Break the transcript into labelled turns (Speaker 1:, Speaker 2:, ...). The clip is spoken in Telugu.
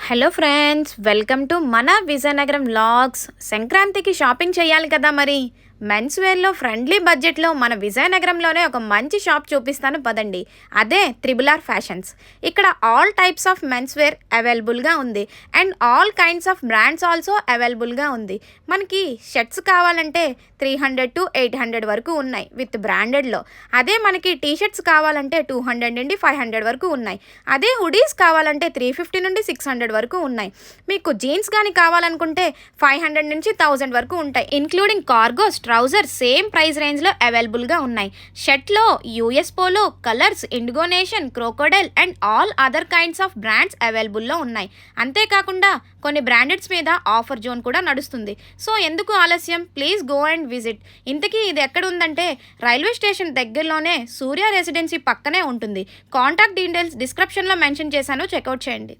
Speaker 1: హలో ఫ్రెండ్స్, వెల్కమ్ టు మన విజయనగరం వ్లాగ్స్. సంక్రాంతికి షాపింగ్ చేయాలి కదా, మరి మెన్స్ వేర్లో ఫ్రెండ్లీ బడ్జెట్లో మన విజయనగరంలోనే ఒక మంచి షాప్ చూపిస్తాను పదండి. అదే త్రిబుల్ ఆర్ ఫ్యాషన్స్. ఇక్కడ all types of men's wear అవైలబుల్గా ఉంది and all kinds of brands also అవైలబుల్గా ఉంది. మనకి షర్ట్స్ కావాలంటే 300 to 800 వరకు ఉన్నాయి విత్ బ్రాండెడ్లో. అదే మనకి టీషర్ట్స్ కావాలంటే 200 నుండి 500 వరకు ఉన్నాయి. అదే హుడీస్ కావాలంటే 350 నుండి 600 వరకు ఉన్నాయి. మీకు జీన్స్ కానీ కావాలనుకుంటే 500 నుంచి 1000 వరకు ఉంటాయి. Including cargos, trouser same price రేంజ్లో అవైలబుల్గా ఉన్నాయి. షర్ట్లో US polo, colours, Indigo Nation, crocodile and all other kinds of brands అవైలబుల్లో ఉన్నాయి. అంతేకాకుండా కొన్ని బ్రాండెడ్స్ మీద ఆఫర్ జోన్ కూడా నడుస్తుంది. సో ఎందుకు ఆలస్యం, ప్లీజ్ గో అండ్ విజిట్. ఇంతకీ ఇది ఎక్కడ ఉందంటే రైల్వే స్టేషన్ దగ్గరలోనే సూర్య రెసిడెన్సీ పక్కనే ఉంటుంది. కాంటాక్ట్ డీటెయిల్స్ డిస్క్రిప్షన్లో మెన్షన్ చేశాను, చెక్అవుట్ చేయండి.